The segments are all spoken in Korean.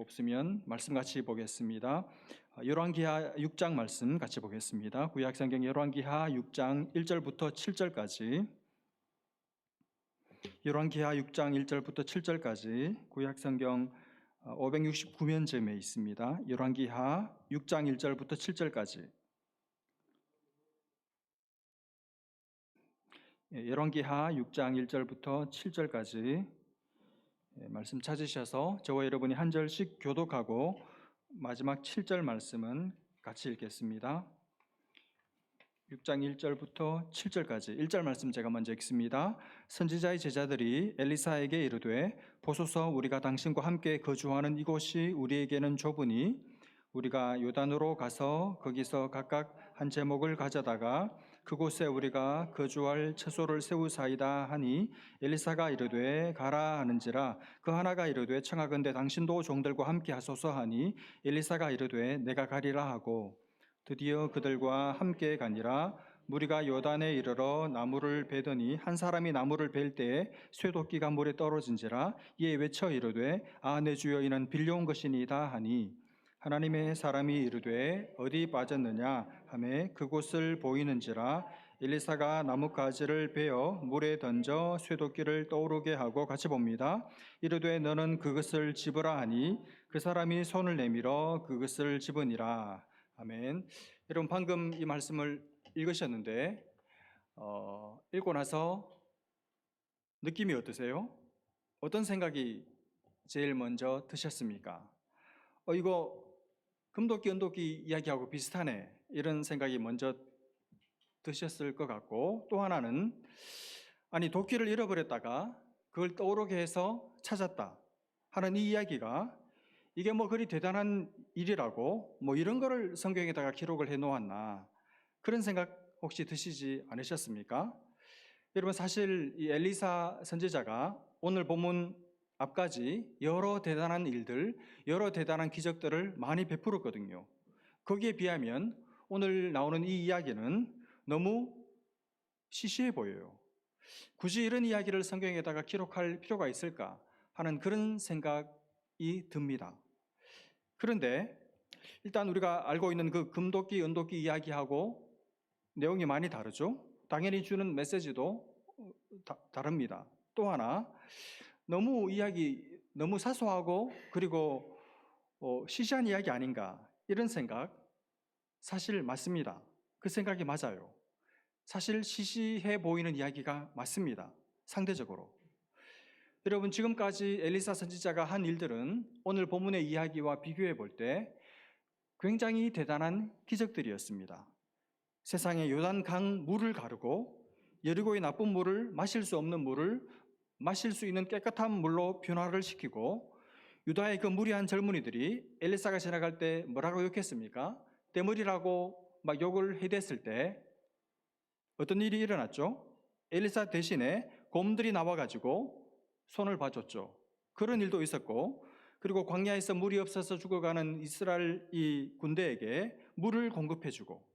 없으면 말씀 같이 보겠습니다. 열왕기하 6장 말씀 같이 보겠습니다. 구약성경 열왕기하 6장 1절부터 7절까지, 열왕기하 6장 1절부터 7절까지 구약성경 569면점에 있습니다. 열왕기하 6장 1절부터 7절까지. 열왕기하 6장 1절부터 7절까지 말씀 찾으셔서 저와 여러분이 한 절씩 교독하고 마지막 7절 말씀은 같이 읽겠습니다. 6장 1절부터 7절까지 1절 말씀 제가 먼저 읽습니다. 선지자의 제자들이 엘리사에게 이르되 보소서, 우리가 당신과 함께 거주하는 이곳이 우리에게는 좁으니 우리가 요단으로 가서 거기서 각각 한 제목을 가져다가 그곳에 우리가 거주할 처소를 세우사이다 하니, 엘리사가 이르되 가라 하는지라. 그 하나가 이르되 청하건대 당신도 종들과 함께 하소서 하니, 엘리사가 이르되 내가 가리라 하고 드디어 그들과 함께 가니라. 무리가 요단에 이르러 나무를 베더니 한 사람이 나무를 벨 때에 쇠도끼가 물에 떨어진지라. 이에 외쳐 이르되 아 내 주여, 이는 빌려온 것이니이다 하니, 하나님의 사람이 이르되 어디 빠졌느냐 하매 그곳을 보이는지라. 엘리사가 나뭇가지를 베어 물에 던져 쇠도끼를 떠오르게 하고, 같이 봅니다. 이르되 너는 그것을 집으라 하니 그 사람이 손을 내밀어 그것을 집으니라. 아멘. 여러분, 방금 이 말씀을 읽으셨는데 읽고 나서 느낌이 어떠세요? 어떤 생각이 제일 먼저 드셨습니까? 이거 금도끼 은도끼 이야기하고 비슷하네, 이런 생각이 먼저 드셨을 것 같고, 또 하나는 아니 도끼를 잃어버렸다가 그걸 떠오르게 해서 찾았다 하는 이 이야기가 이게 뭐 그리 대단한 일이라고 뭐 이런 거를 성경에다가 기록을 해 놓았나, 그런 생각 혹시 드시지 않으셨습니까? 여러분, 사실 이 엘리사 선지자가 오늘 본문 앞까지 여러 대단한 일들, 여러 대단한 기적들을 많이 베풀었거든요. 거기에 비하면 오늘 나오는 이 이야기는 너무 시시해 보여요. 굳이 이런 이야기를 성경에다가 기록할 필요가 있을까 하는 그런 생각이 듭니다. 그런데 일단 우리가 알고 있는 그 금도끼 은도끼 이야기하고 내용이 많이 다르죠. 당연히 주는 메시지도 다릅니다. 또 하나, 너무 사소하고 그리고 시시한 이야기 아닌가, 이런 생각 사실 맞습니다. 그 생각이 맞아요. 사실 시시해 보이는 이야기가 맞습니다. 상대적으로. 여러분, 지금까지 엘리사 선지자가 한 일들은 오늘 본문의 이야기와 비교해 볼 때 굉장히 대단한 기적들이었습니다. 세상에 요단강 물을 가르고 여리고의 나쁜 물을, 마실 수 없는 물을 마실 수 있는 깨끗한 물로 변화를 시키고, 유다의 그 무리한 젊은이들이 엘리사가 지나갈 때 뭐라고 욕했습니까? 때물이라고 막 욕을 해댔을 때 어떤 일이 일어났죠? 엘리사 대신에 곰들이 나와가지고 손을 봐줬죠. 그런 일도 있었고, 그리고 광야에서 물이 없어서 죽어가는 이스라엘 이 군대에게 물을 공급해주고,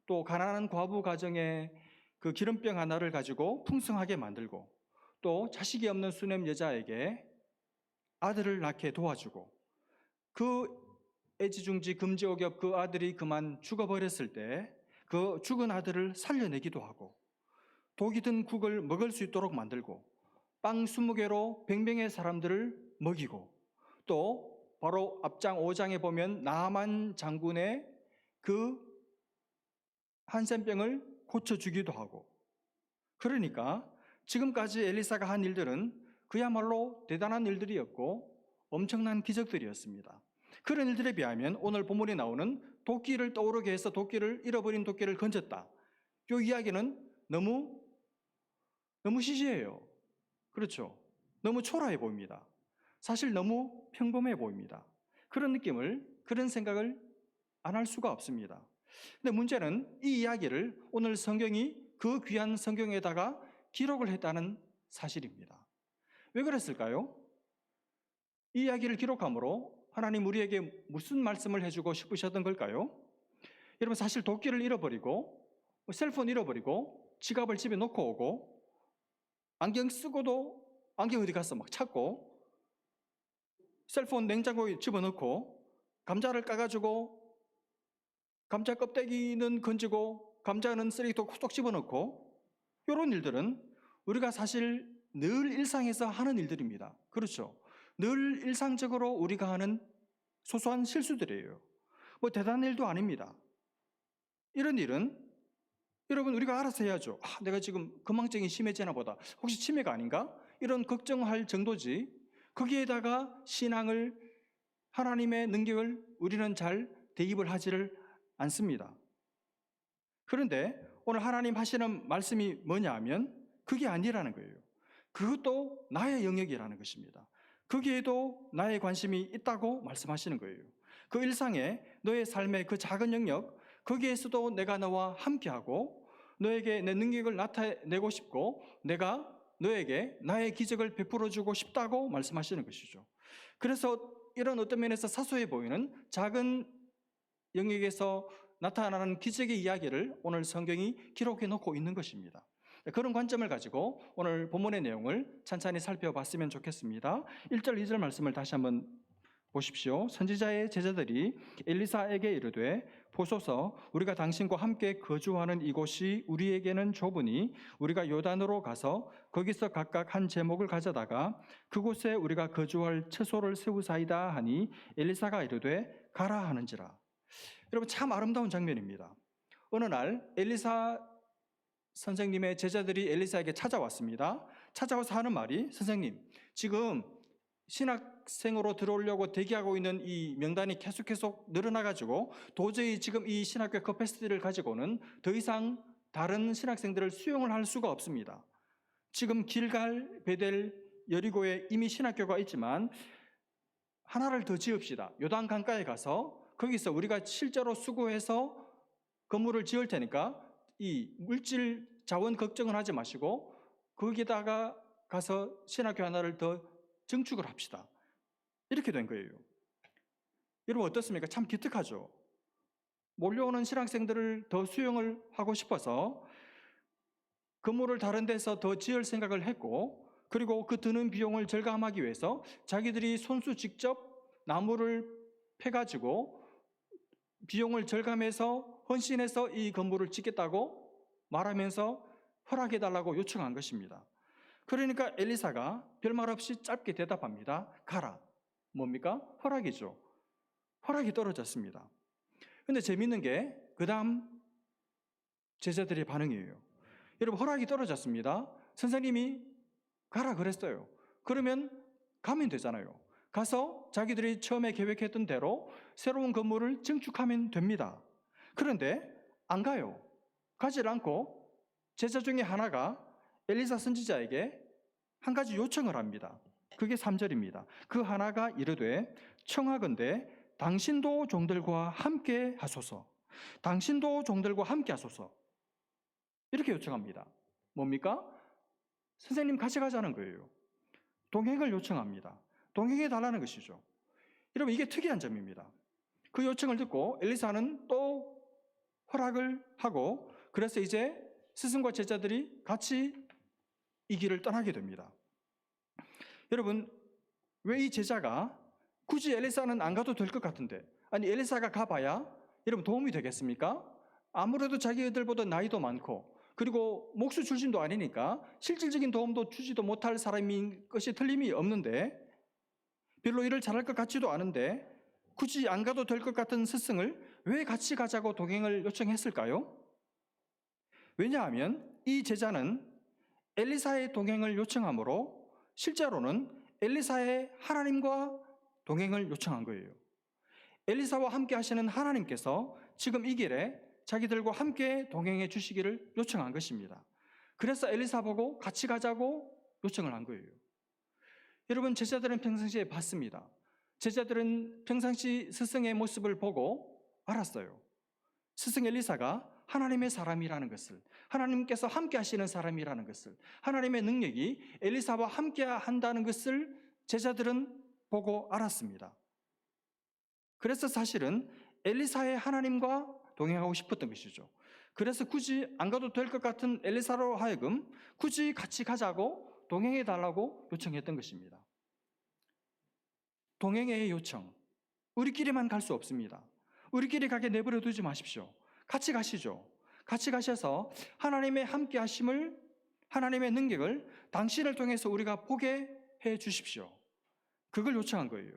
또 가난한 과부 가정에 그 기름병 하나를 가지고 풍성하게 만들고, 또 자식이 없는 수냄 여자에게 아들을 낳게 도와주고, 그 애지중지 금지옥엽 그 아들이 그만 죽어버렸을 때 그 죽은 아들을 살려내기도 하고, 독이 든 국을 먹을 수 있도록 만들고, 빵 20개로 100명의 사람들을 먹이고, 또 바로 앞장 5장에 보면 나만 장군의 그 한센병을 고쳐주기도 하고. 그러니까 지금까지 엘리사가 한 일들은 그야말로 대단한 일들이었고 엄청난 기적들이었습니다. 그런 일들에 비하면 오늘 본문에 나오는 도끼를 떠오르게 해서 잃어버린 도끼를 건졌다, 이 이야기는 너무 시시해요. 그렇죠? 너무 초라해 보입니다. 사실 너무 평범해 보입니다. 그런 생각을 안 할 수가 없습니다. 근데 문제는 이 이야기를 오늘 성경이 그 귀한 성경에다가 기록을 했다는 사실입니다. 왜 그랬을까요? 이 이야기를 기록함으로 하나님 우리에게 무슨 말씀을 해주고 싶으셨던 걸까요? 여러분, 사실 도끼를 잃어버리고 셀폰 잃어버리고 지갑을 집에 놓고 오고, 안경 쓰고도 안경 어디 갔어 막 찾고, 셀폰 냉장고에 집어넣고 감자를 까가지고 감자 껍데기는 건지고 감자는 쓰레기통 쏙 집어넣고, 이런 일들은 우리가 사실 늘 일상에서 하는 일들입니다. 그렇죠? 늘 일상적으로 우리가 하는 소소한 실수들이에요. 뭐 대단한 일도 아닙니다. 이런 일은 여러분 우리가 알아서 해야죠. 내가 지금 건망증이 심해지나 보다, 혹시 치매가 아닌가? 이런 걱정할 정도지, 거기에다가 신앙을, 하나님의 능력을 우리는 잘 대입을 하지를 않습니다. 그런데 오늘 하나님 하시는 말씀이 뭐냐 하면 그게 아니라는 거예요. 그것도 나의 영역이라는 것입니다. 거기에도 나의 관심이 있다고 말씀하시는 거예요. 그 일상에 너의 삶의 그 작은 영역, 거기에서도 내가 너와 함께하고 너에게 내 능력을 나타내고 싶고 내가 너에게 나의 기적을 베풀어주고 싶다고 말씀하시는 것이죠. 그래서 이런 어떤 면에서 사소해 보이는 작은 영역에서 나타나는 기적의 이야기를 오늘 성경이 기록해 놓고 있는 것입니다. 그런 관점을 가지고 오늘 본문의 내용을 찬찬히 살펴봤으면 좋겠습니다. 1절, 2절 말씀을 다시 한번 보십시오. 선지자의 제자들이 엘리사에게 이르되 보소서, 우리가 당신과 함께 거주하는 이곳이 우리에게는 좁으니 우리가 요단으로 가서 거기서 각각 한 제목을 가져다가 그곳에 우리가 거주할 처소를 세우사이다 하니 엘리사가 이르되 가라 하는지라. 여러분, 참 아름다운 장면입니다. 어느 날 엘리사 선생님의 제자들이 엘리사에게 찾아왔습니다. 찾아와서 하는 말이, 선생님, 지금 신학생으로 들어오려고 대기하고 있는 이 명단이 계속 늘어나가지고 도저히 지금 이 신학교 커패시티를 가지고는 더 이상 다른 신학생들을 수용을 할 수가 없습니다. 지금 길갈, 베델, 여리고에 이미 신학교가 있지만 하나를 더 지읍시다. 요단 강가에 가서 거기서 우리가 실제로 수고해서 건물을 지을 테니까 이 물질 자원 걱정을 하지 마시고 거기다가 가서 신학교 하나를 더 증축을 합시다. 이렇게 된 거예요. 여러분 어떻습니까? 참 기특하죠. 몰려오는 신학생들을 더 수용을 하고 싶어서 건물을 다른 데서 더 지을 생각을 했고, 그리고 그 드는 비용을 절감하기 위해서 자기들이 손수 직접 나무를 패가지고 비용을 절감해서 헌신해서 이 건물을 짓겠다고 말하면서 허락해달라고 요청한 것입니다. 그러니까 엘리사가 별말 없이 짧게 대답합니다. 가라. 뭡니까? 허락이죠. 허락이 떨어졌습니다. 근데 재밌는 게 그 다음 제자들의 반응이에요. 여러분, 허락이 떨어졌습니다. 선생님이 가라 그랬어요. 그러면 가면 되잖아요. 가서 자기들이 처음에 계획했던 대로 새로운 건물을 증축하면 됩니다. 그런데 안 가요. 가지 않고 제자 중에 하나가 엘리사 선지자에게 한 가지 요청을 합니다. 그게 3절입니다. 그 하나가 이르되 청하건대 당신도 종들과 함께 하소서. 당신도 종들과 함께 하소서. 이렇게 요청합니다. 뭡니까? 선생님 같이 가자는 거예요. 동행을 요청합니다. 동행해 달라는 것이죠. 여러분, 이게 특이한 점입니다. 그 요청을 듣고 엘리사는 또 허락을 하고, 그래서 이제 스승과 제자들이 같이 이 길을 떠나게 됩니다. 여러분, 왜 이 제자가 굳이 엘리사는 안 가도 될 것 같은데, 아니 엘리사가 가봐야 여러분 도움이 되겠습니까? 아무래도 자기들보다 나이도 많고 그리고 목수 출신도 아니니까 실질적인 도움도 주지도 못할 사람인 것이 틀림이 없는데, 별로 일을 잘할 것 같지도 않은데 굳이 안 가도 될 것 같은 스승을 왜 같이 가자고 동행을 요청했을까요? 왜냐하면 이 제자는 엘리사의 동행을 요청함으로 실제로는 엘리사의 하나님과 동행을 요청한 거예요. 엘리사와 함께 하시는 하나님께서 지금 이 길에 자기들과 함께 동행해 주시기를 요청한 것입니다. 그래서 엘리사 보고 같이 가자고 요청을 한 거예요. 여러분, 제자들은 평상시에 봤습니다. 제자들은 평상시 스승의 모습을 보고 알았어요. 스승 엘리사가 하나님의 사람이라는 것을, 하나님께서 함께 하시는 사람이라는 것을, 하나님의 능력이 엘리사와 함께 한다는 것을 제자들은 보고 알았습니다. 그래서 사실은 엘리사의 하나님과 동행하고 싶었던 것이죠. 그래서 굳이 안 가도 될 것 같은 엘리사로 하여금 굳이 같이 가자고 동행해 달라고 요청했던 것입니다. 동행의 요청. 우리끼리만 갈 수 없습니다. 우리끼리 가게 내버려 두지 마십시오. 같이 가시죠. 같이 가셔서 하나님의 함께 하심을, 하나님의 능력을 당신을 통해서 우리가 보게 해 주십시오. 그걸 요청한 거예요.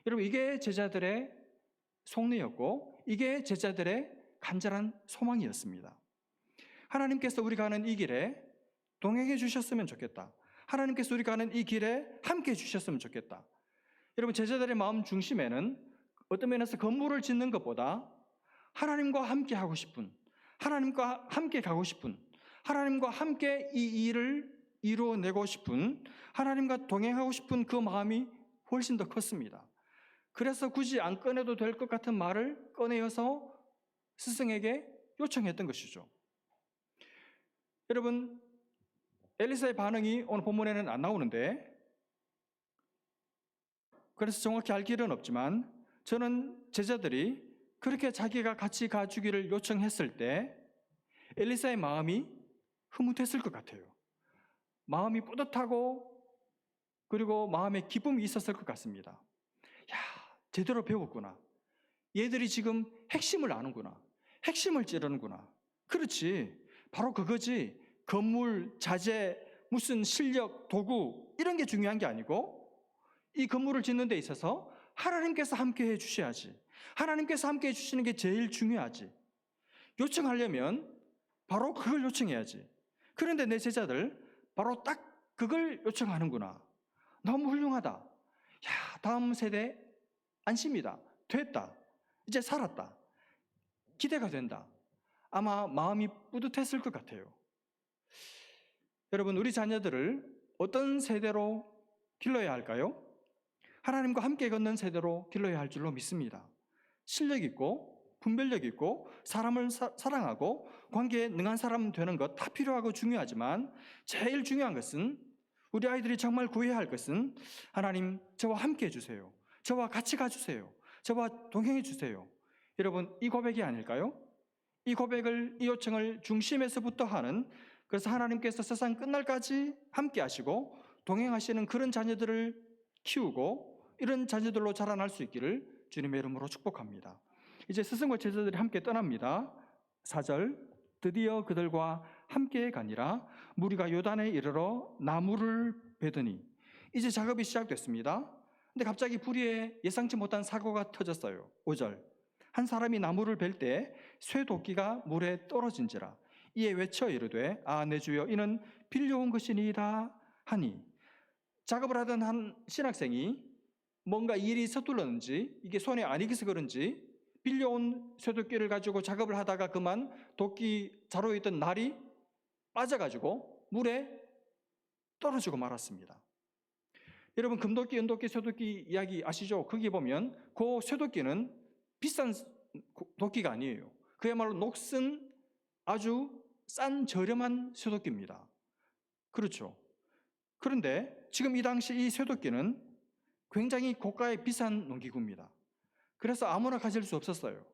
여러분, 이게 제자들의 속내였고 이게 제자들의 간절한 소망이었습니다. 하나님께서 우리가 가는 이 길에 동행해 주셨으면 좋겠다. 하나님께서 우리가 가는 이 길에 함께 해 주셨으면 좋겠다. 여러분, 제자들의 마음 중심에는 어떤 면에서 건물을 짓는 것보다 하나님과 함께 하고 싶은, 하나님과 함께 가고 싶은, 하나님과 함께 이 일을 이루어내고 싶은, 하나님과 동행하고 싶은 그 마음이 훨씬 더 컸습니다. 그래서 굳이 안 꺼내도 될 것 같은 말을 꺼내어서 스승에게 요청했던 것이죠. 여러분, 엘리사의 반응이 오늘 본문에는 안 나오는데, 그래서 정확히 알 길은 없지만 저는 제자들이 그렇게 자기가 같이 가주기를 요청했을 때 엘리사의 마음이 흐뭇했을 것 같아요. 마음이 뿌듯하고 그리고 마음에 기쁨이 있었을 것 같습니다. 야, 제대로 배웠구나. 얘들이 지금 핵심을 아는구나. 핵심을 찌르는구나. 그렇지, 바로 그거지. 건물, 자재, 무슨 실력, 도구 이런 게 중요한 게 아니고 이 건물을 짓는 데 있어서 하나님께서 함께 해 주셔야지. 하나님께서 함께 해 주시는 게 제일 중요하지. 요청하려면 바로 그걸 요청해야지. 그런데 내 제자들 바로 딱 그걸 요청하는구나. 너무 훌륭하다. 야, 다음 세대 안심이다. 됐다. 이제 살았다. 기대가 된다. 아마 마음이 뿌듯했을 것 같아요. 여러분, 우리 자녀들을 어떤 세대로 길러야 할까요? 하나님과 함께 걷는 세대로 길러야 할 줄로 믿습니다. 실력 있고 분별력 있고 사람을 사랑하고 관계에 능한 사람 되는 것 다 필요하고 중요하지만 제일 중요한 것은, 우리 아이들이 정말 구해야 할 것은, 하나님 저와 함께 해주세요. 저와 같이 가주세요. 저와 동행해 주세요. 여러분, 이 고백이 아닐까요? 이 고백을, 이 요청을 중심에서부터 하는, 그래서 하나님께서 세상 끝날까지 함께 하시고 동행하시는 그런 자녀들을 키우고 이런 자녀들로 자라날 수 있기를 주님의 이름으로 축복합니다. 이제 스승과 제자들이 함께 떠납니다. 4절, 드디어 그들과 함께 가니라 무리가 요단에 이르러 나무를 베더니. 이제 작업이 시작됐습니다. 근데 갑자기 불의에 예상치 못한 사고가 터졌어요. 5절, 한 사람이 나무를 벨 때 쇠도끼가 물에 떨어진지라 이에 외쳐 이르되 아 내 주여 이는 빌려온 것이니이다 하니. 작업을 하던 한 신학생이 뭔가 일이 서툴렀는지 이게 손에 안 익어서 그런지 빌려온 쇠도끼를 가지고 작업을 하다가 그만 도끼 자루에 있던 날이 빠져가지고 물에 떨어지고 말았습니다. 여러분, 금도끼, 은도끼, 쇠도끼 이야기 아시죠? 거기 보면 그 쇠도끼는 비싼 도끼가 아니에요. 그야말로 녹슨 아주 싼 저렴한 쇠도끼입니다. 그렇죠. 그런데 지금 이 당시 이 쇠도끼는 굉장히 고가의 비싼 농기구입니다. 그래서 아무나 가질 수 없었어요.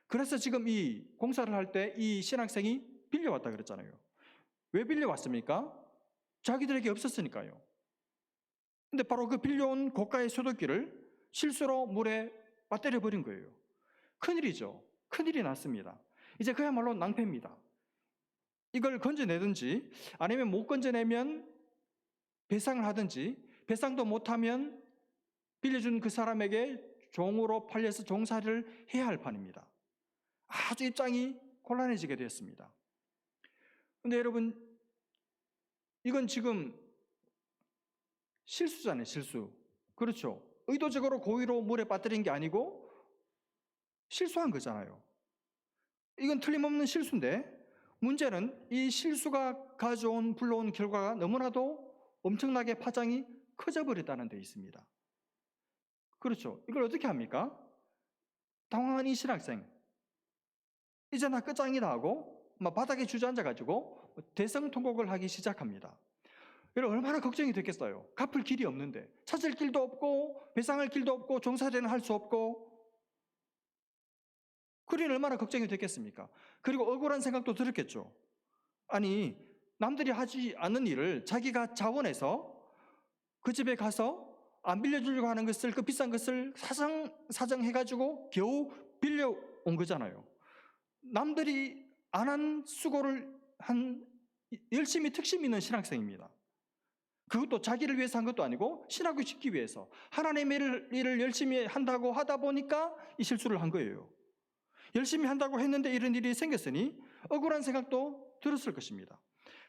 그래서 지금 이 공사를 할 때 이 신학생이 빌려왔다 그랬잖아요. 왜 빌려왔습니까? 자기들에게 없었으니까요. 근데 바로 그 빌려온 고가의 쇠도끼를 실수로 물에 빠뜨려 버린 거예요. 큰일이죠. 큰일이 났습니다. 이제 그야말로 낭패입니다. 이걸 건져내든지 아니면 못 건져내면 배상을 하든지, 배상도 못하면 빌려준 그 사람에게 종으로 팔려서 종살이를 해야 할 판입니다. 아주 입장이 곤란해지게 되었습니다. 그런데 여러분, 이건 지금 실수잖아요. 실수. 그렇죠. 의도적으로 고의로 물에 빠뜨린 게 아니고 실수한 거잖아요. 이건 틀림없는 실수인데 문제는 이 실수가 가져온, 불러온 결과가 너무나도 엄청나게 파장이 커져버렸다는 데 있습니다. 그렇죠. 이걸 어떻게 합니까? 당황한 이 신학생, 이제 나 끝장이다 하고 막 바닥에 주저앉아가지고 대성통곡을 하기 시작합니다. 여러분, 얼마나 걱정이 됐겠어요. 갚을 길이 없는데, 찾을 길도 없고 배상할 길도 없고 종살이는 할 수 없고, 그러니 얼마나 걱정이 됐겠습니까? 그리고 억울한 생각도 들었겠죠. 아니, 남들이 하지 않는 일을 자기가 자원해서 그 집에 가서 안 빌려주려고 하는 것을, 그 비싼 것을 사정해가지고 겨우 빌려온 거잖아요. 남들이 안 한 수고를 한 열심히 특심 있는 신학생입니다. 그것도 자기를 위해서 한 것도 아니고 신학을 짓기 위해서 하나님의 일을 열심히 한다고 하다 보니까 이 실수를 한 거예요. 열심히 한다고 했는데 이런 일이 생겼으니 억울한 생각도 들었을 것입니다.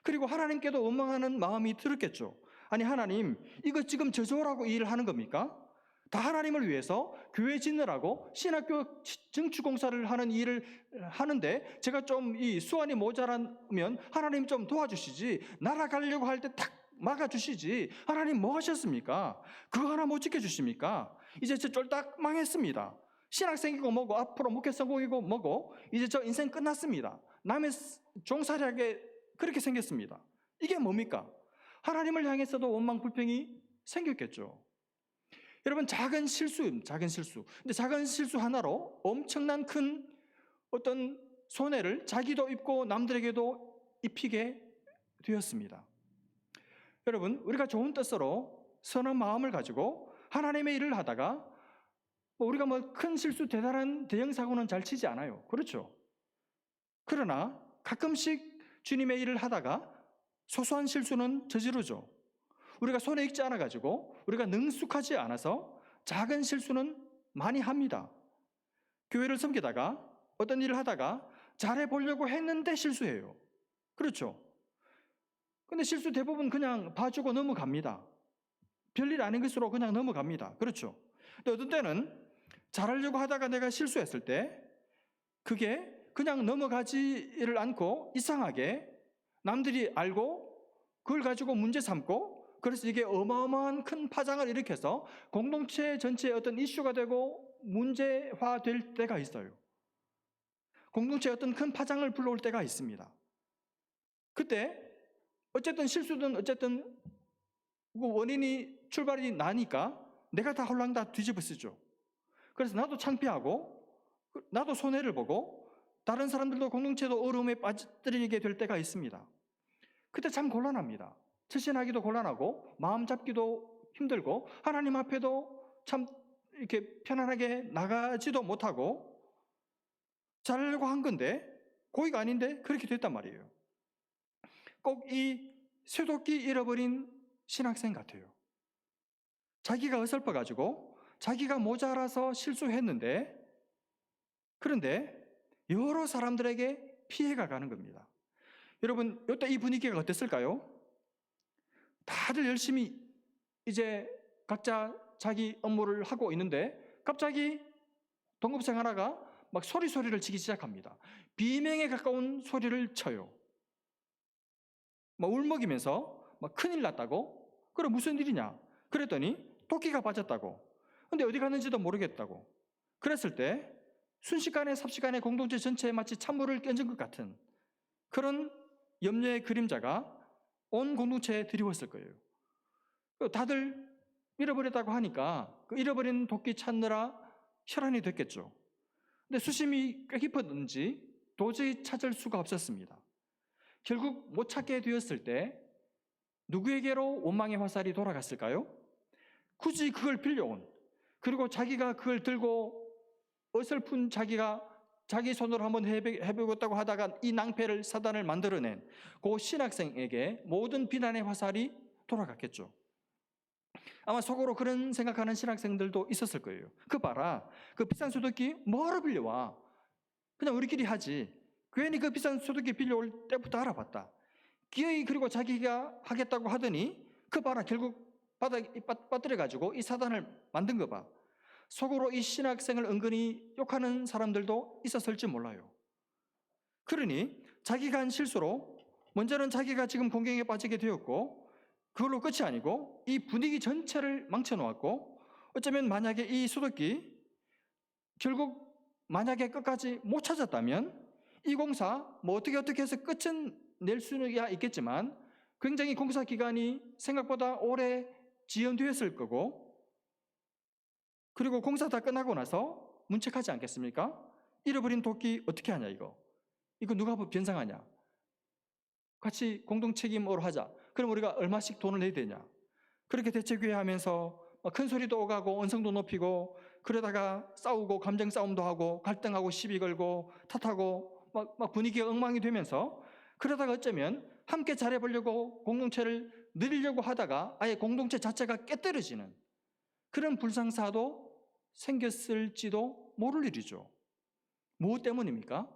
그리고 하나님께도 원망하는 마음이 들었겠죠. 아니 하나님, 이거 지금 저조라고 이 일을 하는 겁니까? 다 하나님을 위해서 교회 짓느라고 신학교 증축공사를 하는 일을 하는데 제가 좀 이 수완이 모자라면 하나님 좀 도와주시지, 날아가려고 할 때 탁 막아주시지, 하나님 뭐 하셨습니까? 그거 하나 못 지켜주십니까? 이제 저 쫄딱 망했습니다. 신학생이고 뭐고 앞으로 목회 성공이고 뭐고 이제 저 인생 끝났습니다. 남의 종살이하게 그렇게 생겼습니다. 이게 뭡니까? 하나님을 향해서도 원망 불평이 생겼겠죠. 여러분, 작은 실수. 근데 작은 실수 하나로 엄청난 큰 어떤 손해를 자기도 입고 남들에게도 입히게 되었습니다. 여러분, 우리가 좋은 뜻으로 선한 마음을 가지고 하나님의 일을 하다가 우리가 뭐 큰 실수, 대단한 대형 사고는 잘 치지 않아요. 그렇죠? 그러나 가끔씩 주님의 일을 하다가 소소한 실수는 저지르죠. 우리가 손에 익지 않아 가지고 우리가 능숙하지 않아서 작은 실수는 많이 합니다. 교회를 섬기다가 어떤 일을 하다가 잘해 보려고 했는데 실수해요. 그렇죠? 근데 실수 대부분 그냥 봐주고 넘어갑니다. 별일 아닌 것으로 그냥 넘어갑니다. 그렇죠? 근데 어떤 때는 잘하려고 하다가 내가 실수했을 때 그게 그냥 넘어가지를 않고 이상하게 남들이 알고 그걸 가지고 문제 삼고, 그래서 이게 어마어마한 큰 파장을 일으켜서 공동체 전체의 어떤 이슈가 되고 문제화될 때가 있어요. 공동체에 어떤 큰 파장을 불러올 때가 있습니다. 그때 어쨌든 실수든 어쨌든 원인이 출발이 나니까 내가 다 홀랑 다 뒤집어 쓰죠. 그래서 나도 창피하고 나도 손해를 보고 다른 사람들도 공동체도 어려움에 빠뜨리게 될 때가 있습니다. 그때 참 곤란합니다. 실천하기도 곤란하고 마음 잡기도 힘들고 하나님 앞에도 참 이렇게 편안하게 나가지도 못하고 잘하려고 한 건데 고의가 아닌데 그렇게 됐단 말이에요. 꼭 이 쇠도끼 잃어버린 신학생 같아요. 자기가 어설퍼가지고 자기가 모자라서 실수했는데, 그런데 여러 사람들에게 피해가 가는 겁니다. 여러분, 이때 이 분위기가 어땠을까요? 다들 열심히 이제 각자 자기 업무를 하고 있는데 갑자기 동급생 하나가 막 소리를 치기 시작합니다. 비명에 가까운 소리를 쳐요. 막 울먹이면서 막 큰일 났다고? 그래, 무슨 일이냐? 그랬더니 토끼가 빠졌다고. 근데 어디 갔는지도 모르겠다고. 그랬을 때 순식간에 삽시간에 공동체 전체에 마치 찬물을 끼얹은 것 같은 그런 염려의 그림자가 온 공동체에 드리웠을 거예요. 다들 잃어버렸다고 하니까 그 잃어버린 토끼 찾느라 혈안이 됐겠죠. 근데 수심이 꽤 깊었는지 도저히 찾을 수가 없었습니다. 결국 못 찾게 되었을 때 누구에게로 원망의 화살이 돌아갔을까요? 굳이 그걸 빌려온, 그리고 자기가 그걸 들고 어설픈 자기 손으로 한번 해보겠다고 하다가 이 낭패를, 사단을 만들어낸 그 신학생에게 모든 비난의 화살이 돌아갔겠죠. 아마 속으로 그런 생각하는 신학생들도 있었을 거예요. 그 봐라, 그 비싼 소독기 뭐하러 빌려와? 그냥 우리끼리 하지. 괜히 그 비싼 소독기 빌려올 때부터 알아봤다. 기어이 그리고 자기가 하겠다고 하더니 그 봐라, 결국 바닥에 빠뜨려가지고 이 사단을 만든 거 봐. 속으로 이 신학생을 은근히 욕하는 사람들도 있었을지 몰라요. 그러니 자기가 한 실수로 먼저는 자기가 지금 공경에 빠지게 되었고, 그걸로 끝이 아니고 이 분위기 전체를 망쳐놓았고, 어쩌면 만약에 이 소독기 결국 만약에 끝까지 못 찾았다면 이 공사 뭐 어떻게 해서 끝은 낼 수는 있겠지만 굉장히 공사 기간이 생각보다 오래 지연되었을 거고, 그리고 공사 다 끝나고 나서 문책하지 않겠습니까? 잃어버린 도끼 어떻게 하냐, 이거 누가 변상하냐, 같이 공동 책임으로 하자. 그럼 우리가 얼마씩 돈을 내야 되냐, 그렇게 대책회의하면서 큰 소리도 오가고 언성도 높이고 그러다가 싸우고 감정 싸움도 하고 갈등하고 시비 걸고 탓하고 막 분위기가 엉망이 되면서 그러다가 어쩌면 함께 잘해보려고 공동체를 늘리려고 하다가 아예 공동체 자체가 깨떨어지는 그런 불상사도 생겼을지도 모를 일이죠. 무엇 때문입니까?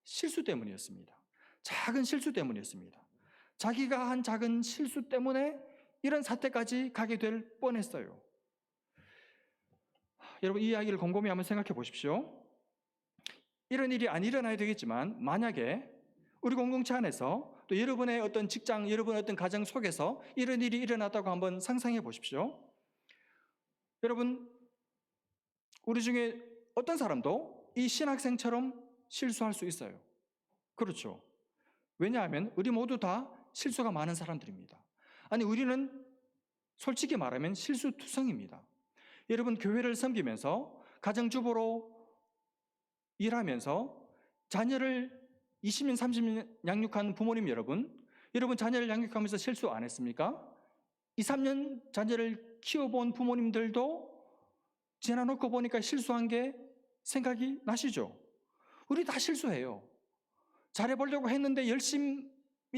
실수 때문이었습니다. 작은 실수 때문이었습니다. 자기가 한 작은 실수 때문에 이런 사태까지 가게 될 뻔했어요. 여러분, 이 이야기를 곰곰이 한번 생각해 보십시오. 이런 일이 안 일어나야 되겠지만 만약에 우리 공동체 안에서 또 여러분의 어떤 직장, 여러분의 어떤 가정 속에서 이런 일이 일어났다고 한번 상상해 보십시오. 여러분, 우리 중에 어떤 사람도 이 신학생처럼 실수할 수 있어요. 그렇죠. 왜냐하면 우리 모두 다 실수가 많은 사람들입니다. 아니, 우리는 솔직히 말하면 실수투성입니다. 여러분, 교회를 섬기면서 가정주부로 일하면서 자녀를 20년, 30년 양육한 부모님 여러분 자녀를 양육하면서 실수 안 했습니까? 2, 3년 자녀를 키워본 부모님들도 지나놓고 보니까 실수한 게 생각이 나시죠? 우리 다 실수해요. 잘해보려고 했는데, 열심히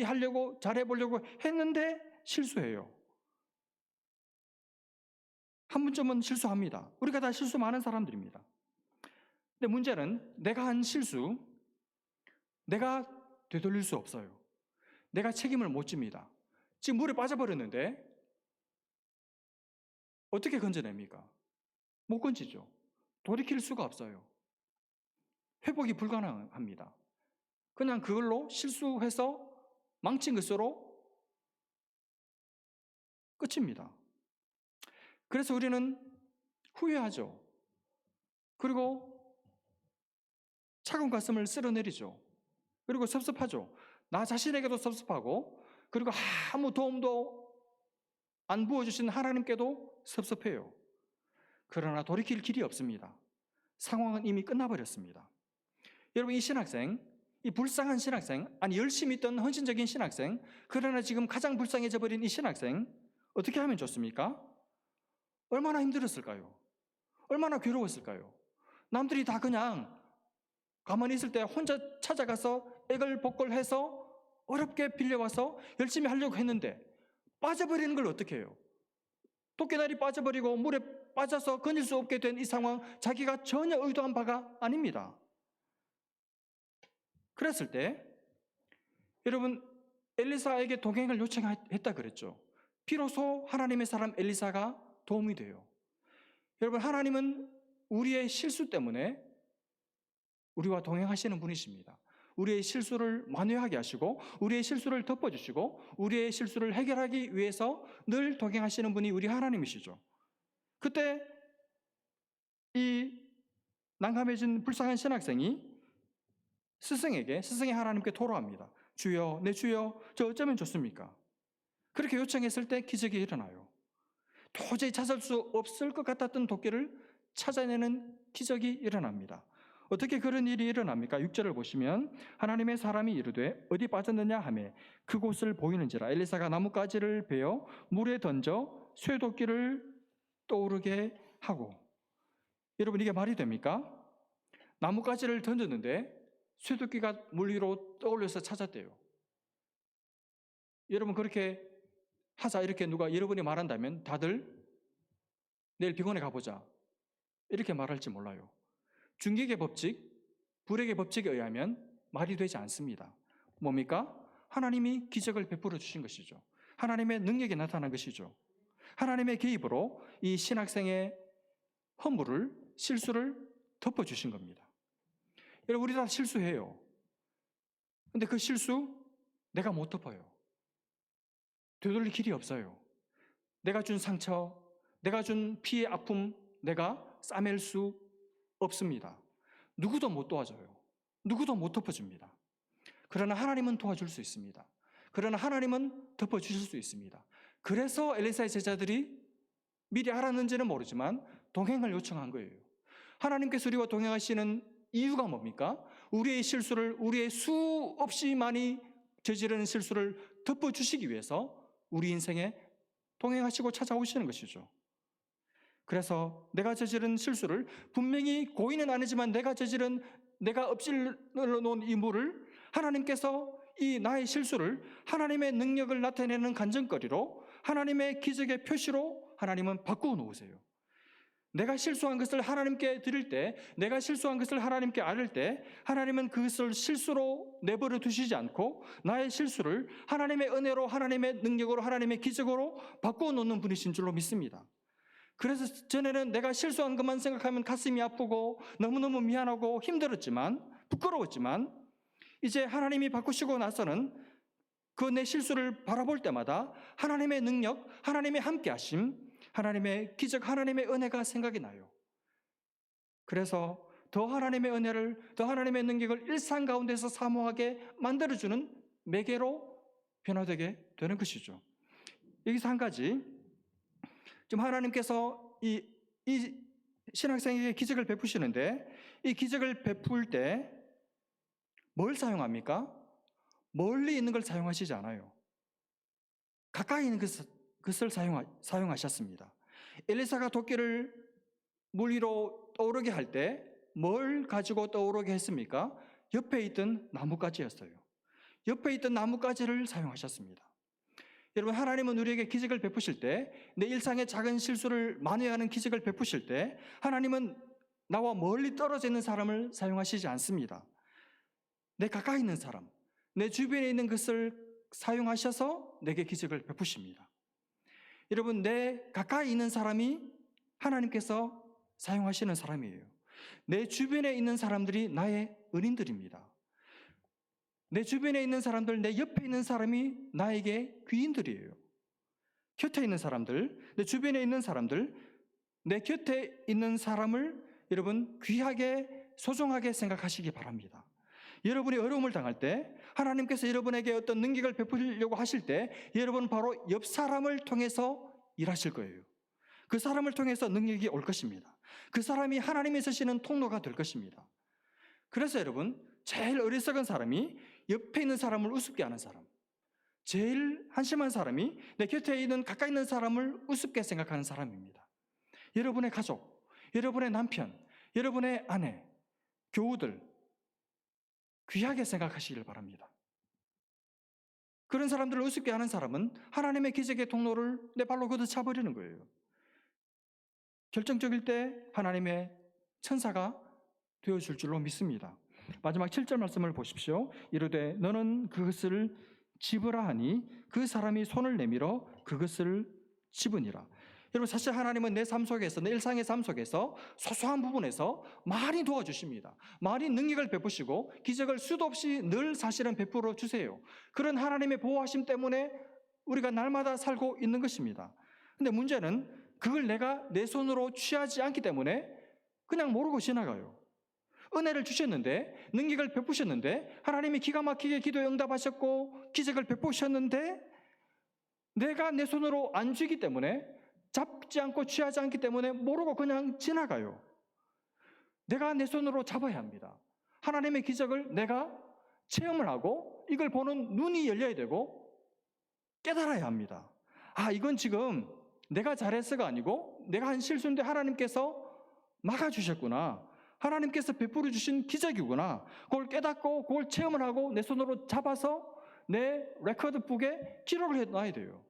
하려고 잘해보려고 했는데 실수해요. 한 번쯤은 실수합니다. 우리가 다 실수 많은 사람들입니다. 근데 문제는 내가 한 실수, 내가 되돌릴 수 없어요. 내가 책임을 못 집니다. 지금 물에 빠져버렸는데 어떻게 건져냅니까? 못 건지죠. 돌이킬 수가 없어요. 회복이 불가능합니다. 그냥 그걸로 실수해서 망친 것으로 끝입니다. 그래서 우리는 후회하죠. 그리고 차가운 가슴을 쓸어내리죠. 그리고 섭섭하죠. 나 자신에게도 섭섭하고, 그리고 아무 도움도 안 부어주신 하나님께도 섭섭해요. 그러나 돌이킬 길이 없습니다. 상황은 이미 끝나버렸습니다. 여러분, 이 신학생, 이 불쌍한 신학생, 아니 열심히 있던 헌신적인 신학생, 그러나 지금 가장 불쌍해져 버린 이 신학생, 어떻게 하면 좋습니까? 얼마나 힘들었을까요? 얼마나 괴로웠을까요? 남들이 다 그냥 가만히 있을 때 혼자 찾아가서 애걸복걸해서 어렵게 빌려와서 열심히 하려고 했는데 빠져버리는 걸 어떻게 해요? 도끼날이 빠져버리고 물에 빠져서 건질 수 없게 된 이 상황, 자기가 전혀 의도한 바가 아닙니다. 그랬을 때 여러분, 엘리사에게 동행을 요청했다 그랬죠. 비로소 하나님의 사람 엘리사가 도움이 돼요. 여러분, 하나님은 우리의 실수 때문에 우리와 동행하시는 분이십니다. 우리의 실수를 만회하게 하시고 우리의 실수를 덮어주시고 우리의 실수를 해결하기 위해서 늘 동행하시는 분이 우리 하나님이시죠. 그때 이 난감해진 불쌍한 신학생이 스승의 하나님께 토로합니다. 주여, 내 주여, 저 어쩌면 좋습니까? 그렇게 요청했을 때 기적이 일어나요. 도저히 찾을 수 없을 것 같았던 도끼를 찾아내는 기적이 일어납니다. 어떻게 그런 일이 일어납니까? 6절을 보시면 하나님의 사람이 이르되 어디 빠졌느냐 하매 그곳을 보이는지라 엘리사가 나뭇가지를 베어 물에 던져 쇠도끼를 떠오르게 하고. 여러분, 이게 말이 됩니까? 나뭇가지를 던졌는데 쇠도끼가 물 위로 떠올려서 찾았대요. 여러분, 그렇게 하자 이렇게 누가 여러분이 말한다면 다들 내일 병원에 가보자 이렇게 말할지 몰라요. 중기의 법칙, 불의 법칙에 의하면 말이 되지 않습니다. 뭡니까? 하나님이 기적을 베풀어 주신 것이죠. 하나님의 능력이 나타난 것이죠. 하나님의 개입으로 이 신학생의 허물을, 실수를 덮어주신 겁니다. 여러분, 우리 다 실수해요. 근데 그 실수 내가 못 덮어요. 되돌릴 길이 없어요. 내가 준 상처, 내가 준 피해 아픔, 내가 싸맬 수 없습니다. 누구도 못 도와줘요. 누구도 못 덮어줍니다. 그러나 하나님은 도와줄 수 있습니다. 그러나 하나님은 덮어주실 수 있습니다. 그래서 엘리사의 제자들이 미리 알았는지는 모르지만 동행을 요청한 거예요. 하나님께서 우리와 동행하시는 이유가 뭡니까? 우리의 실수를, 우리의 수없이 많이 저지르는 실수를 덮어주시기 위해서 우리 인생에 동행하시고 찾아오시는 것이죠. 그래서 내가 저지른 실수를 분명히 고의는 아니지만 내가 엎질러 놓은 이 물을 하나님께서 이 나의 실수를 하나님의 능력을 나타내는 간증거리로 하나님의 기적의 표시로 하나님은 바꾸어 놓으세요. 내가 실수한 것을 하나님께 드릴 때, 내가 실수한 것을 하나님께 알릴 때 하나님은 그것을 실수로 내버려 두시지 않고 나의 실수를 하나님의 은혜로, 하나님의 능력으로, 하나님의 기적으로 바꾸어 놓는 분이신 줄로 믿습니다. 그래서 전에는 내가 실수한 것만 생각하면 가슴이 아프고 너무너무 미안하고 힘들었지만, 부끄러웠지만, 이제 하나님이 바꾸시고 나서는 그 내 실수를 바라볼 때마다 하나님의 능력, 하나님의 함께하심, 하나님의 기적, 하나님의 은혜가 생각이 나요. 그래서 더 하나님의 은혜를, 더 하나님의 능력을 일상 가운데서 사모하게 만들어주는 매개로 변화되게 되는 것이죠. 여기서 한 가지, 지금 하나님께서 이 신학생에게 기적을 베푸시는데, 이 기적을 베풀 때 뭘 사용합니까? 멀리 있는 걸 사용하시지 않아요. 가까이 있는 것을 사용하셨습니다. 엘리사가 도끼를 물 위로 떠오르게 할 때 뭘 가지고 떠오르게 했습니까? 옆에 있던 나뭇가지였어요. 옆에 있던 나뭇가지를 사용하셨습니다. 여러분, 하나님은 우리에게 기적을 베푸실 때, 내 일상의 작은 실수를 만회하는 기적을 베푸실 때 하나님은 나와 멀리 떨어져 있는 사람을 사용하시지 않습니다. 내 가까이 있는 사람, 내 주변에 있는 것을 사용하셔서 내게 기적을 베푸십니다. 여러분, 내 가까이 있는 사람이 하나님께서 사용하시는 사람이에요. 내 주변에 있는 사람들이 나의 은인들입니다. 내 주변에 있는 사람들, 내 옆에 있는 사람이 나에게 귀인들이에요. 곁에 있는 사람들, 내 주변에 있는 사람들, 내 곁에 있는 사람을 여러분 귀하게, 소중하게 생각하시기 바랍니다. 여러분이 어려움을 당할 때, 하나님께서 여러분에게 어떤 능력을 베푸려고 하실 때 여러분 바로 옆 사람을 통해서 일하실 거예요. 그 사람을 통해서 능력이 올 것입니다. 그 사람이 하나님이 쓰시는 통로가 될 것입니다. 그래서 여러분, 제일 어리석은 사람이 옆에 있는 사람을 우습게 하는 사람, 제일 한심한 사람이 내 곁에 있는 가까이 있는 사람을 우습게 생각하는 사람입니다. 여러분의 가족, 여러분의 남편, 여러분의 아내, 교우들 귀하게 생각하시길 바랍니다. 그런 사람들을 우습게 하는 사람은 하나님의 기적의 통로를 내 발로 걷어차버리는 거예요. 결정적일 때 하나님의 천사가 되어줄 줄로 믿습니다. 마지막 7절 말씀을 보십시오. 이르되 너는 그것을 집으라 하니 그 사람이 손을 내밀어 그것을 집으니라. 여러분, 사실 하나님은 내 삶 속에서, 내 일상의 삶 속에서 소소한 부분에서 많이 도와주십니다. 많이 능력을 베푸시고 기적을 수도 없이 늘 사실은 베풀어 주세요. 그런 하나님의 보호하심 때문에 우리가 날마다 살고 있는 것입니다. 근데 문제는 그걸 내가 내 손으로 취하지 않기 때문에 그냥 모르고 지나가요. 은혜를 주셨는데, 능력을 베푸셨는데, 하나님이 기가 막히게 기도에 응답하셨고 기적을 베푸셨는데 내가 내 손으로 안 쥐기 때문에, 잡지 않고 취하지 않기 때문에 모르고 그냥 지나가요. 내가 내 손으로 잡아야 합니다. 하나님의 기적을 내가 체험을 하고 이걸 보는 눈이 열려야 되고 깨달아야 합니다. 아, 이건 지금 내가 잘해서가 아니고 내가 한 실수인데 하나님께서 막아주셨구나, 하나님께서 베풀어 주신 기적이구나. 그걸 깨닫고 그걸 체험을 하고 내 손으로 잡아서 내 레코드북에 기록을 해놔야 돼요.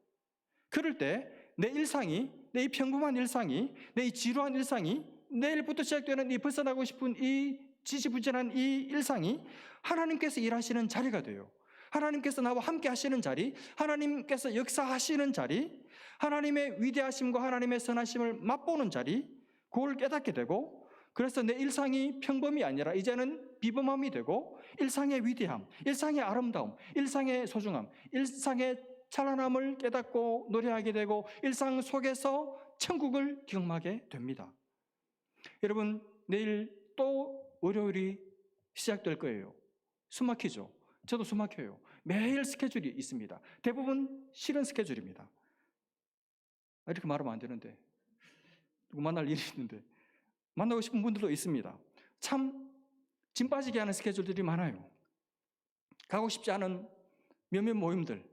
그럴 때 내 일상이, 내 이 평범한 일상이, 내 이 지루한 일상이, 내일부터 시작되는 이 벗어나고 싶은 이 지지부진한 이 일상이 하나님께서 일하시는 자리가 돼요. 하나님께서 나와 함께 하시는 자리, 하나님께서 역사하시는 자리, 하나님의 위대하심과 하나님의 선하심을 맛보는 자리, 그걸 깨닫게 되고, 그래서 내 일상이 평범이 아니라 이제는 비범함이 되고 일상의 위대함, 일상의 아름다움, 일상의 소중함, 일상의 찬란함을 깨닫고 노래하게 되고 일상 속에서 천국을 경험하게 됩니다. 여러분, 내일 또 월요일이 시작될 거예요. 숨 막히죠? 저도 숨 막혀요. 매일 스케줄이 있습니다. 대부분 싫은 스케줄입니다. 이렇게 말하면 안 되는데, 누구 만날 일이 있는데 만나고 싶은 분들도 있습니다. 참 짐 빠지게 하는 스케줄들이 많아요. 가고 싶지 않은 몇몇 모임들,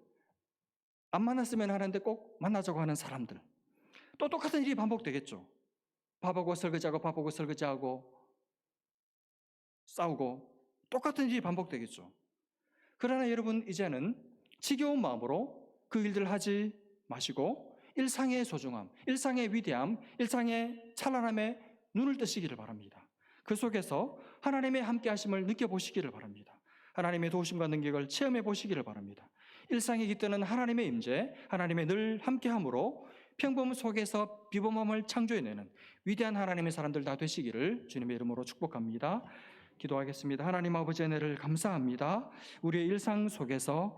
안 만났으면 하는데 꼭 만나자고 하는 사람들, 또 똑같은 일이 반복되겠죠. 밥하고 설거지하고 싸우고 똑같은 일이 반복되겠죠. 그러나 여러분, 이제는 지겨운 마음으로 그 일들을 하지 마시고 일상의 소중함, 일상의 위대함, 일상의 찬란함에 눈을 뜨시기를 바랍니다. 그 속에서 하나님의 함께하심을 느껴보시기를 바랍니다. 하나님의 도우심과 능력을 체험해 보시기를 바랍니다. 일상에 깃드는 하나님의 임재, 하나님의 늘 함께함으로 평범 속에서 비범함을 창조해내는 위대한 하나님의 사람들 다 되시기를 주님의 이름으로 축복합니다. 기도하겠습니다. 하나님 아버지의 은혜를 감사합니다. 우리의 일상 속에서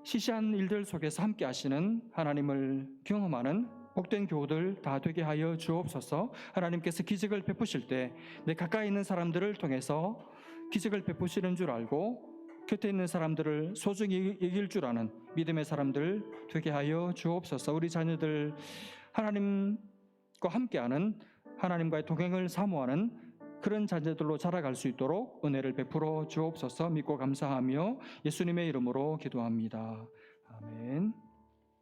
시시한 일들 속에서 함께 하시는 하나님을 경험하는 복된 교우들 다 되게 하여 주옵소서. 하나님께서 기적을 베푸실 때 내 가까이 있는 사람들을 통해서 기적을 베푸시는 줄 알고 곁에 있는 사람들을 소중히 여길 줄 아는 믿음의 사람들 되게 하여 주옵소서. 우리 자녀들 하나님과 함께하는, 하나님과의 동행을 사모하는 그런 자녀들로 자라갈 수 있도록 은혜를 베풀어 주옵소서. 믿고 감사하며 예수님의 이름으로 기도합니다. 아멘.